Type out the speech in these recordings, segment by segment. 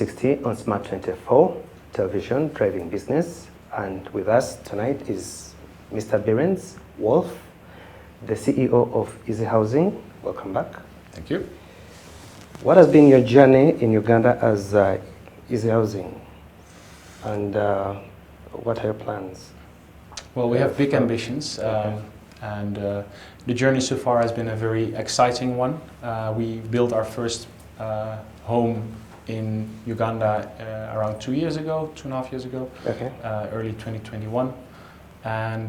60 on Smart 24 television driving business, and with us tonight is Mr. Birens Wolf, the CEO of Easy Housing. Welcome back. Thank you. What has been your journey in Uganda as Easy Housing, and what are your plans? Well, we have big ambitions, and the journey so far has been a very exciting one. We built our first home in Uganda around 2 years ago, 2.5 years ago, early 2021, and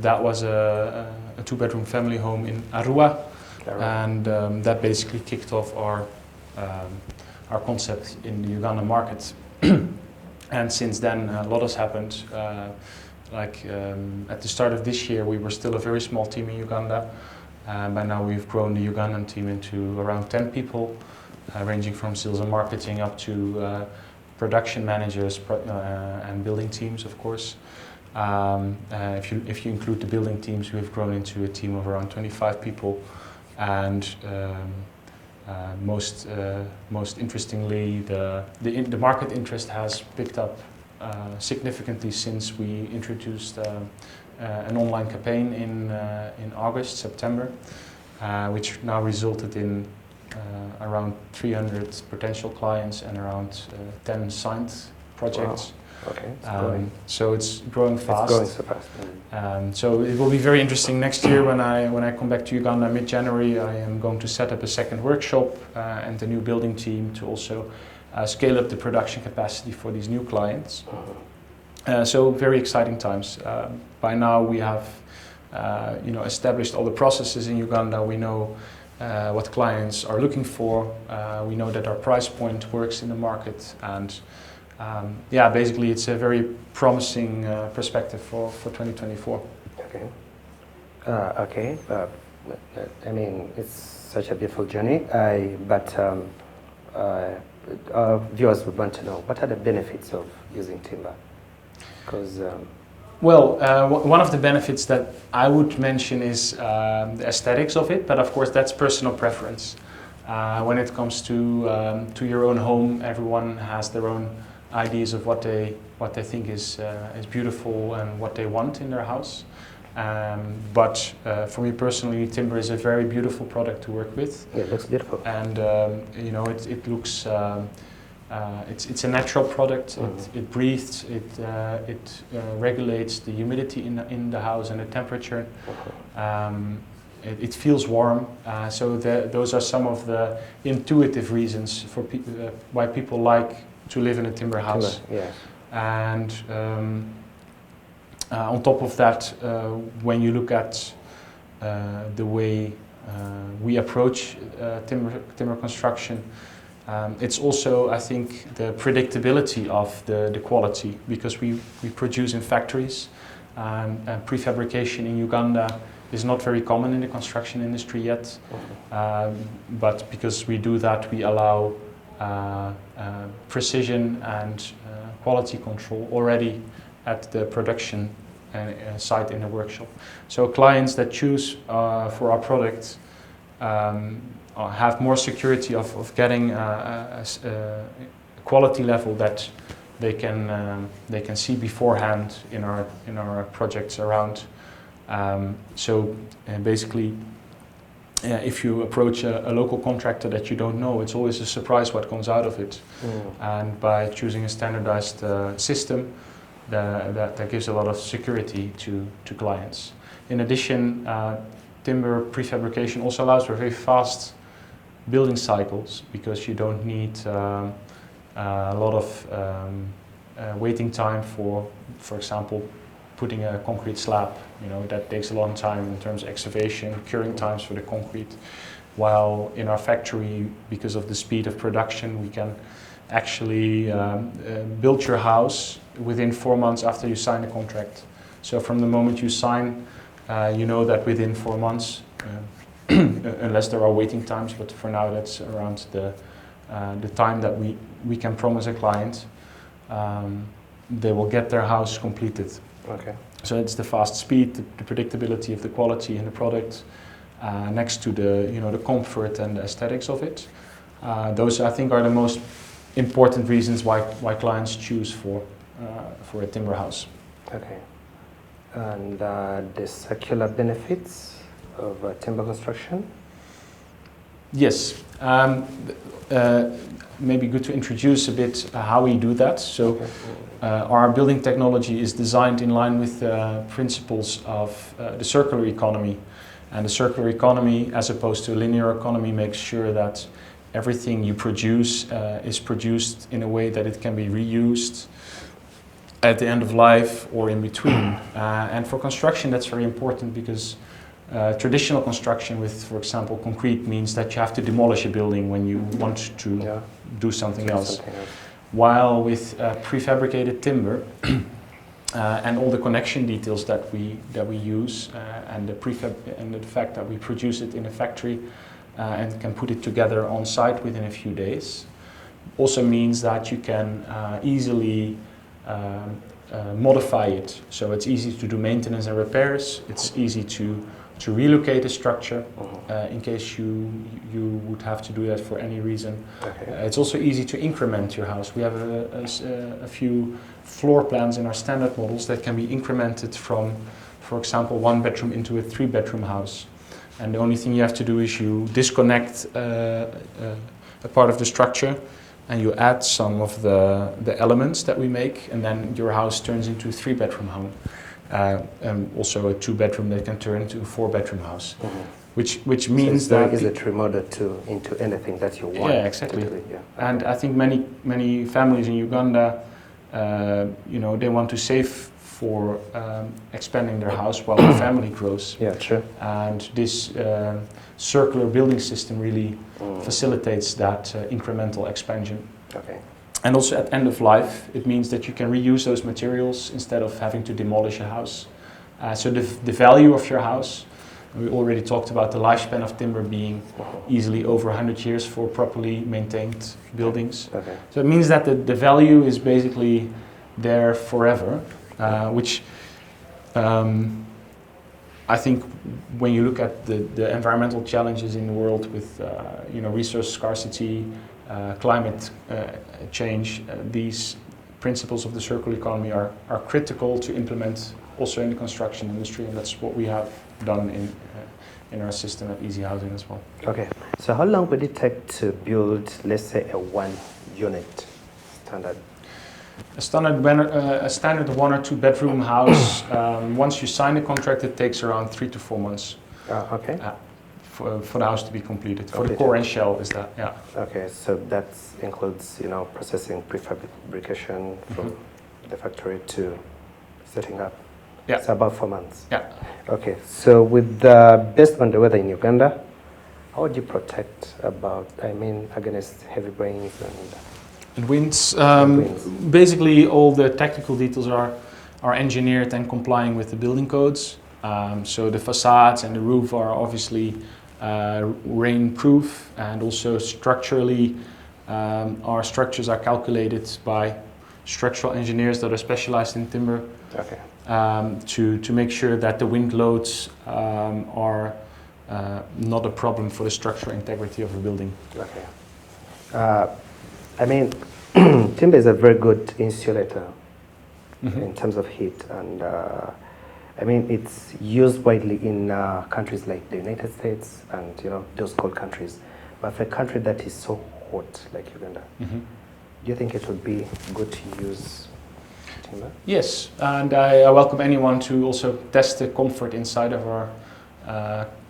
that was a two-bedroom family home in Arua, and that basically kicked off our concept in the Uganda market. And since then, a lot has happened. At the start of this year, we were still a very small team in Uganda. By now, we've grown the Ugandan team into around 10 people, ranging from sales and marketing up to production managers and building teams, of course. If you include the building teams, we've grown into a team of around 25 people. And most interestingly, the market interest has picked up significantly since we introduced an online campaign in August, September, which now resulted in around 300 potential clients and around 10 signed projects. Wow. Okay, so it's growing fast. It's growing so fast. So it will be very interesting next year when I come back to Uganda mid-January. I am going to set up a second workshop and a new building team to also scale up the production capacity for these new clients. So very exciting times. By now we have established all the processes in Uganda. We know what clients are looking for. We know that our price point works in the market, and basically it's a very promising perspective for 2024. I mean, it's such a beautiful journey, but our viewers would want to know, what are the benefits of using timber? Because one of the benefits that I would mention is the aesthetics of it, but of course that's personal preference. When it comes to your own home, everyone has their own ideas of what they think is beautiful and what they want in their house. But for me personally, timber is a very beautiful product to work with. Yeah, it looks beautiful. And it looks. It's a natural product. It breathes. It regulates the humidity in the house and the temperature. It feels warm. So those are some of the intuitive reasons for why people like to live in a timber house. Yes. And on top of that, when you look at the way we approach timber construction, it's also, I think, the predictability of the quality, because we produce in factories, and prefabrication in Uganda is not very common in the construction industry yet. But because we do that, we allow precision and quality control already at the production site in the workshop. So clients that choose for our product have more security of getting a quality level that they can see beforehand in our projects around. So basically, if you approach a local contractor that you don't know, it's always a surprise what comes out of it. And by choosing a standardized system, that gives a lot of security to clients. In addition, timber prefabrication also allows for very fast building cycles, because you don't need a lot of waiting time for example, putting a concrete slab. That takes a long time in terms of excavation, curing times for the concrete. While in our factory, because of the speed of production, we can actually build your house within 4 months after you sign the contract. So from the moment you sign, you know that within 4 months, unless there are waiting times, but for now that's around the time that we can promise a client, they will get their house completed. So it's the fast speed, the predictability of the quality in the product, next to the comfort and the aesthetics of it. Those, I think, are the most important reasons why clients choose for a timber house. Okay. And the circular benefits of timber construction? Yes. Maybe good to introduce a bit how we do that. So, Okay. our building technology is designed in line with the principles of the circular economy. And the circular economy, as opposed to a linear economy, makes sure that everything you produce is produced in a way that it can be reused at the end of life or in between. And for construction, that's very important because traditional construction with, for example, concrete means that you have to demolish a building when you want to do something else. While with prefabricated timber and all the connection details that we use and the fact that we produce it in a factory and can put it together on site within a few days, also means that you can easily modify it. So it's easy to do maintenance and repairs. It's easy to relocate a structure in case you would have to do that for any reason. Okay. It's also easy to increment your house. We have a few floor plans in our standard models that can be incremented from, for example, 1 bedroom into a 3-bedroom house. And the only thing you have to do is you disconnect a part of the structure and you add some of the elements that we make, and then your house turns into a 3-bedroom home. And also a 2-bedroom that can turn into a 4-bedroom house, which means so that it's very easy to remodel into anything that you want. Yeah, exactly. To do, yeah. And I think many families in Uganda, they want to save for expanding their house while their family grows. Yeah, true. And this circular building system really facilitates that incremental expansion. Okay. And also at end of life, it means that you can reuse those materials instead of having to demolish a house. So the value of your house, we already talked about the lifespan of timber being easily over 100 years for properly maintained buildings. Okay. So it means that the value is basically there forever, which I think when you look at the environmental challenges in the world with resource scarcity, climate change, these principles of the circular economy are critical to implement also in the construction industry, and that's what we have done in our system at Easy Housing as well. Okay, so how long would it take to build, let's say, a 1-unit standard? A standard 1 or 2 bedroom house, once you sign the contract, it takes around 3 to 4 months. Okay. For the house to be completed. For the core and shell is that, yeah. Okay, so that includes, processing prefabrication from the factory to setting up. Yeah. It's about 4 months. Yeah. Okay, so based on the weather in Uganda, how would you protect against heavy rains and winds? Winds. Basically, all the technical details are engineered and complying with the building codes. So the facades and the roof are obviously rain-proof, and also structurally, our structures are calculated by structural engineers that are specialized in timber. Okay. To make sure that the wind loads are not a problem for the structural integrity of a building. Okay. Timber is a very good insulator in terms of heat, and it's used widely in countries like the United States and those cold countries. But for a country that is so hot like Uganda, do you think it would be good to use timber? Yes, and I welcome anyone to also test the comfort inside of our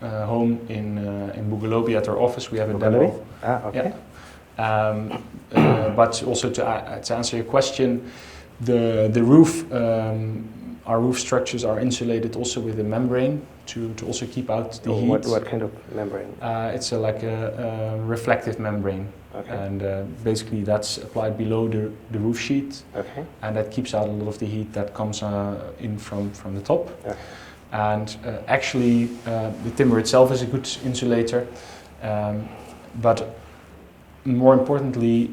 home in Bugolobi at our office. We have a demo. Okay. Yeah. But also to answer your question, the roof. Our roof structures are insulated also with a membrane to also keep out the heat. What kind of membrane? It's like a reflective membrane. Okay. And basically that's applied below the roof sheet. Okay. And that keeps out a lot of the heat that comes in from the top. Okay. And actually the timber itself is a good insulator. But more importantly,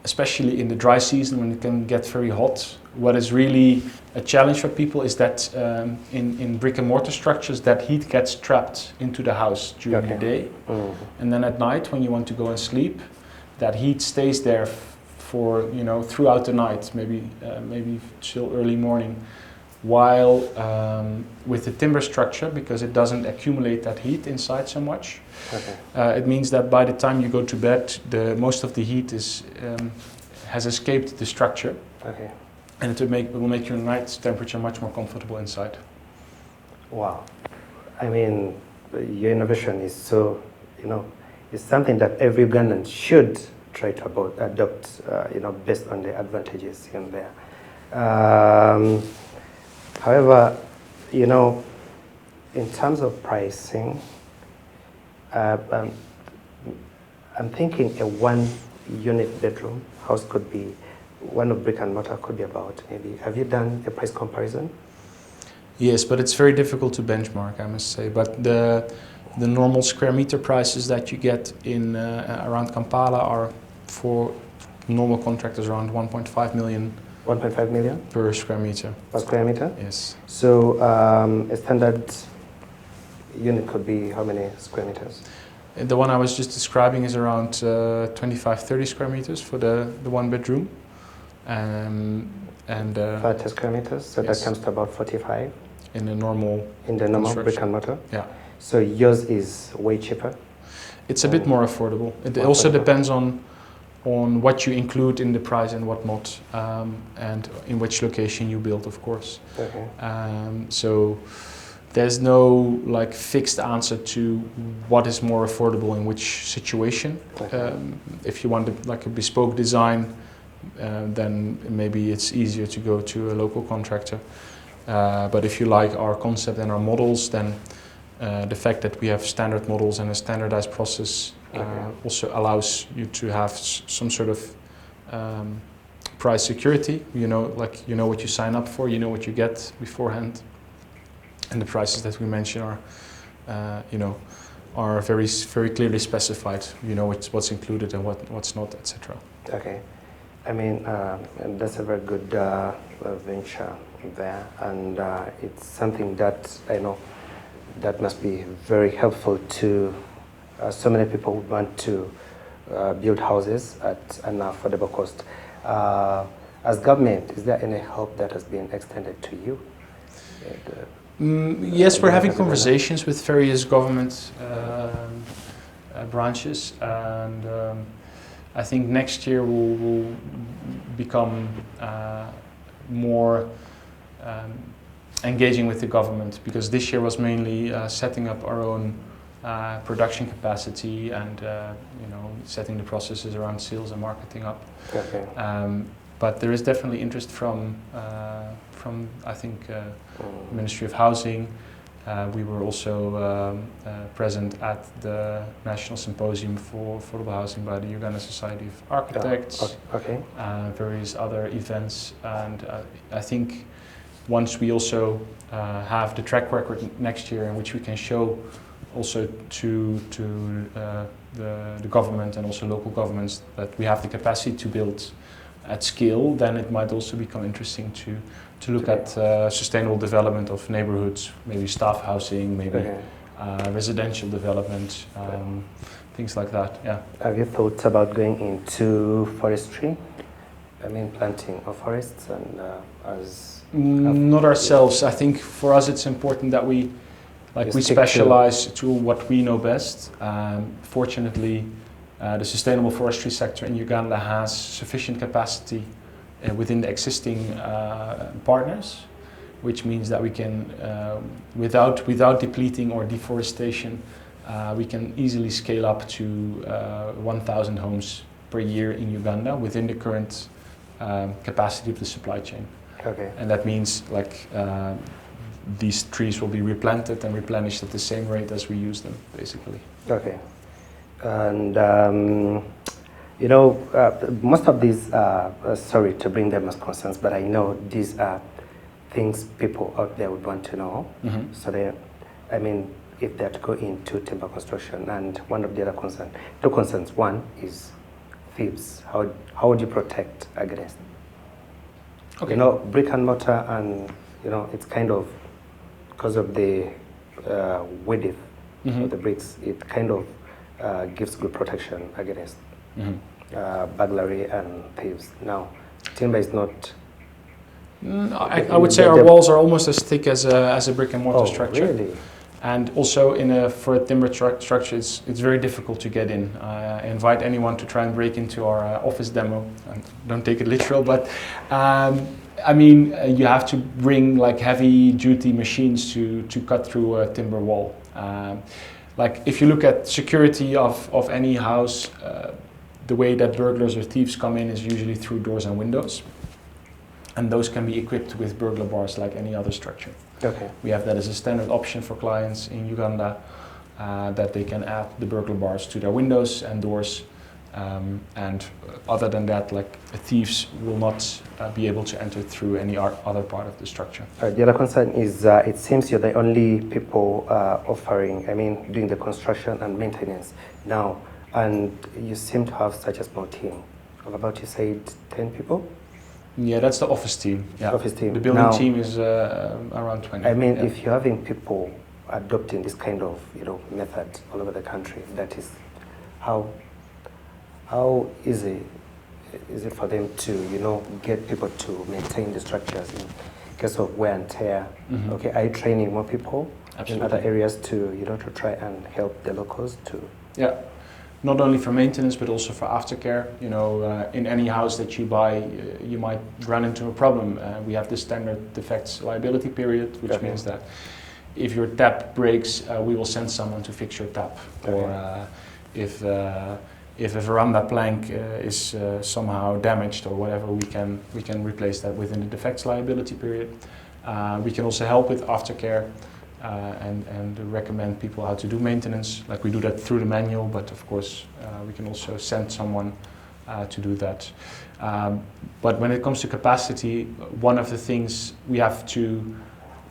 especially in the dry season when it can get very hot. What is really a challenge for people is that in brick and mortar structures, that heat gets trapped into the house during the day. And then at night, when you want to go and sleep, that heat stays there for, you know, throughout the night, maybe till early morning. While with the timber structure, because it doesn't accumulate that heat inside so much, it means that by the time you go to bed, most of the heat has escaped the structure, and it will make your night temperature much more comfortable inside. Wow, I mean, your innovation is so, you know, it's something that every Ugandan should try to adopt, you know, based on the advantages in there. However, you know, in terms of pricing, I'm thinking a one-unit bedroom house could be, one of brick and mortar could be about maybe. Have you done a price comparison? Yes, but it's very difficult to benchmark, I must say. But the normal square meter prices that you get in around Kampala are for normal contractors around 1.5 million. 1.5 million? Per square meter. Per square meter? Yes. So a standard unit could be how many square meters? The one I was just describing is around 25-30 square meters for the one bedroom. And 30 square meters, so yes. That comes to about 45? In the normal brick and mortar? Yeah. So yours is way cheaper? It's a bit more affordable. It also depends on what you include in the price and what not, and in which location you build, of course. So there's no like fixed answer to what is more affordable in which situation. If you want like a bespoke design, then maybe it's easier to go to a local contractor. But if you like our concept and our models, then the fact that we have standard models and a standardized process also allows you to have some sort of price security. You know what you sign up for, you know what you get beforehand, and the prices that we mention are very clearly specified. You know what's included and what's not, etc. Okay, I mean that's a very good venture there, and it's something that I know that must be very helpful to so many people who want to build houses at an affordable cost. As government, is there any help that has been extended to you? Yes, we're having conversations with various government branches, and I think next year we'll become more engaging with the government, because this year was mainly setting up our own production capacity and setting the processes around sales and marketing up. But there is definitely interest from I think Ministry of Housing. We were also present at the National Symposium for Affordable Housing by the Uganda Society of Architects, various other events, and I think once we also have the track record next year in which we can show also to the government and also local governments that we have the capacity to build at scale, then it might also become interesting to look at sustainable development of neighborhoods, maybe staff housing, maybe residential development, things like that. Yeah. Have you thought about going into forestry? I mean, planting of forests and not ourselves. I think for us it's important that we specialize to what we know best. Fortunately, the sustainable forestry sector in Uganda has sufficient capacity within the existing partners, which means that we can, without depleting or deforestation, we can easily scale up to 1,000 homes per year in Uganda within the current capacity of the supply chain. And that means these trees will be replanted and replenished at the same rate as we use them, basically. And most of these, sorry to bring them as concerns, but I know these are things people out there would want to know. So if they are to go into timber construction, and one of the other two concerns, one is thieves? How would you protect against? Okay. You know, brick and mortar, and you know, it's kind of because of the width of the bricks, it kind of gives good protection against burglary and thieves. Now, timber is not. I would say our walls are almost as thick as a brick and mortar structure. Really? And also for a timber structure, it's very difficult to get in. I invite anyone to try and break into our office demo. And don't take it literal, but I mean, you have to bring like heavy duty machines to cut through a timber wall. Like if you look at security of any house, the way that burglars or thieves come in is usually through doors and windows. And those can be equipped with burglar bars like any other structure. Okay. We have that as a standard option for clients in Uganda, that they can add the burglar bars to their windows and doors. And other than that, like thieves will not be able to enter through any other part of the structure. The other concern is it seems you're the only people doing the construction and maintenance now, and you seem to have such a small team of about, you said, 10 people? Yeah, that's the office team. Yeah. Office team. The building now, team is around 20. I mean, yeah. if you're having people adopting this kind of, you know, method all over the country, that is how easy is it for them to, you know, get people to maintain the structures in case of wear and tear? Okay, are you training more people in other areas to, you know, to try and help the locals to? Yeah, not only for maintenance but also for aftercare. You know, in any house that you buy, you might run into a problem. We have the standard defects liability period, which means that if your tap breaks, we will send someone to fix your tap. Or if a veranda plank is somehow damaged or whatever, we can replace that within the defects liability period. We can also help with aftercare and recommend people how to do maintenance. Like we do that through the manual, but of course we can also send someone to do that. But when it comes to capacity, one of the things we have to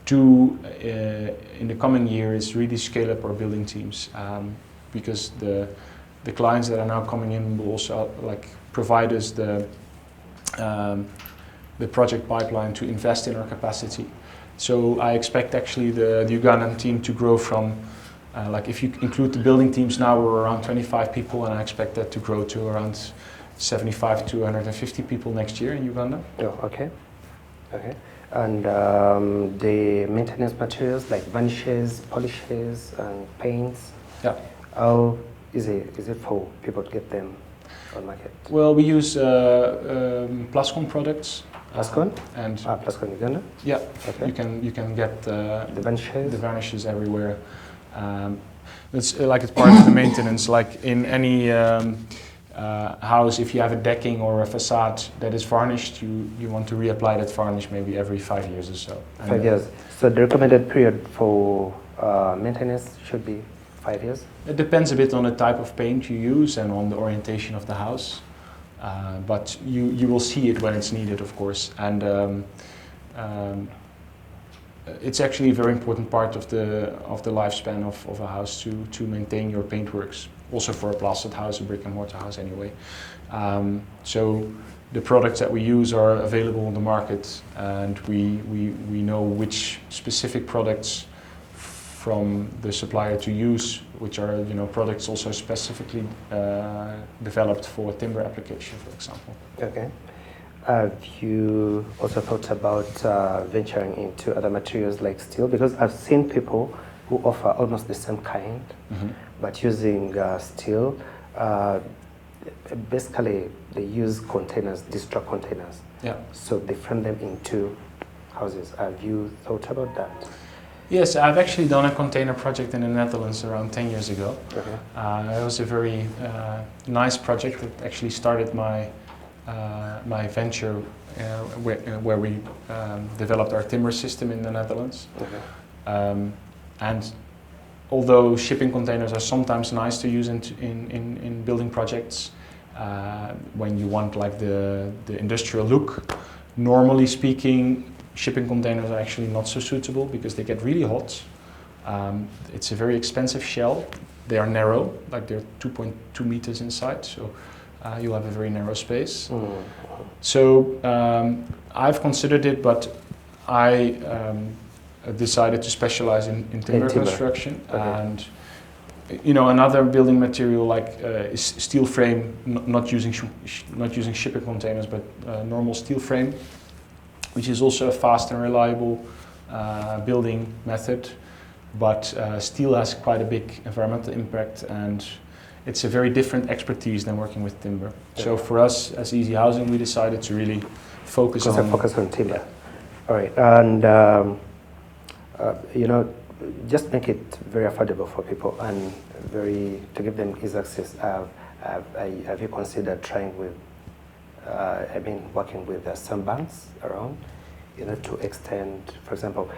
do in the coming year is really scale up our building teams, because the clients that are now coming in will also like provide us the project pipeline to invest in our capacity. So I expect actually the Ugandan team to grow from, like if you include the building teams now, we're around 25 people, and I expect that to grow to around 75 to 150 people next year in Uganda. Oh, okay. Okay. And the maintenance materials like varnishes, polishes, and paints. Yeah. How is it for people to get them on market? Well, we use Plascon products. Plascon? And Plascon Uganda? Yeah. Okay. You can get the varnishes? The varnishes everywhere. It's like it's part of the maintenance. Like in any house, if you have a decking or a facade that is varnished, you want to reapply that varnish maybe every 5 years or so. 5 years. So the recommended period for maintenance should be 5 years? It depends a bit on the type of paint you use and on the orientation of the house. But you will see it when it's needed, of course. And it's actually a very important part of the lifespan of a house to maintain your paintworks. Also for a plastered house, a brick and mortar house anyway. So the products that we use are available on the market, and we know which specific products from the supplier to use, which are, you know, products also specifically developed for timber application, for example. Okay. Have you also thought about venturing into other materials like steel? Because I've seen people who offer almost the same kind, but using steel. Basically, they use containers, these truck containers. Yeah. So they frame them into houses. Have you thought about that? Yes, I've actually done a container project in the Netherlands around 10 years ago. Okay. It was a very nice project. It actually started my my venture where we developed our timber system in the Netherlands. Okay. And although shipping containers are sometimes nice to use in building projects, when you want like the industrial look, normally speaking, shipping containers are actually not so suitable because they get really hot. It's a very expensive shell. They are narrow, like they're 2.2 meters inside, so you'll have a very narrow space. Mm. So I've considered it, but I decided to specialize in timber construction. Okay. And another building material like is steel frame, not using shipping containers, but normal steel frame, which is also a fast and reliable building method. But steel has quite a big environmental impact, and it's a very different expertise than working with timber. Yeah. So for us as Easy Housing, we decided to really focus on timber. Yeah. All right, and just make it very affordable for people and to give them easy access. Have you considered trying with, working with some banks around, to extend, for example,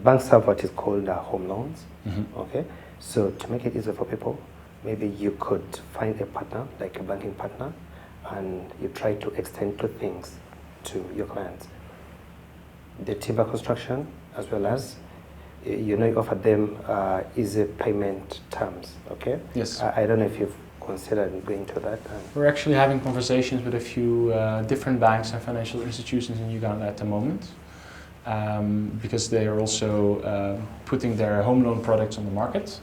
banks have what is called home loans. Mm-hmm. Okay, so to make it easier for people, maybe you could find a partner, like a banking partner, and you try to extend two things to your clients: the timber construction, as well as you offer them easy payment terms. Okay. Yes. I don't know if you've considered going to that. We're actually having conversations with a few different banks and financial institutions in Uganda at the moment, because they are also putting their home loan products on the market.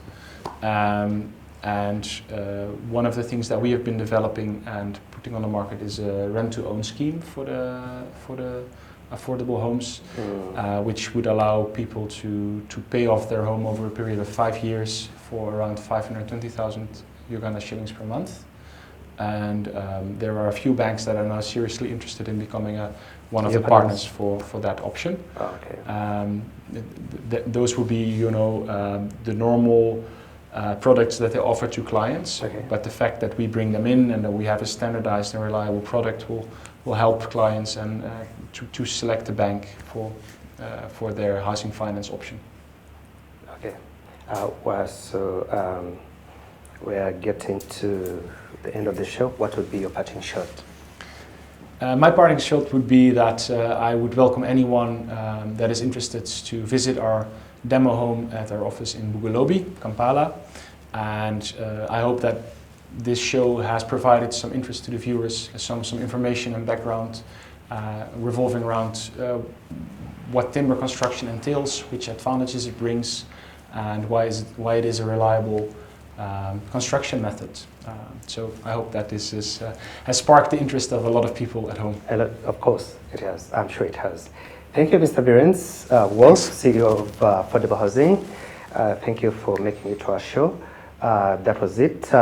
And one of the things that we have been developing and putting on the market is a rent-to-own scheme for the affordable homes, which would allow people to pay off their home over a period of 5 years for around 520,000 Uganda shillings per month. And there are a few banks that are now seriously interested in becoming one of the partners for that option. Oh, okay. Those will be, the normal products that they offer to clients. Okay. But the fact that we bring them in and that we have a standardized and reliable product will help clients and to select a bank for their housing finance option. Okay. So we are getting to the end of the show. What would be your parting shot? My parting shot would be that I would welcome anyone that is interested to visit our demo home at our office in Bugolobi, Kampala. And I hope that this show has provided some interest to the viewers, some information and background revolving around what timber construction entails, which advantages it brings, and why it is a reliable construction method. So I hope that this has sparked the interest of a lot of people at home. Of course, it has. I'm sure it has. Thank you, Mr. Birens Wolf, CEO of Affordable Housing. Thank you for making it to our show. That was it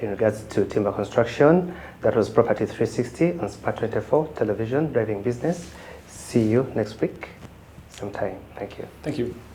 in regards to timber construction. That was Property 360 on Spark 24 television, driving business. See you next week sometime. Thank you. Thank you.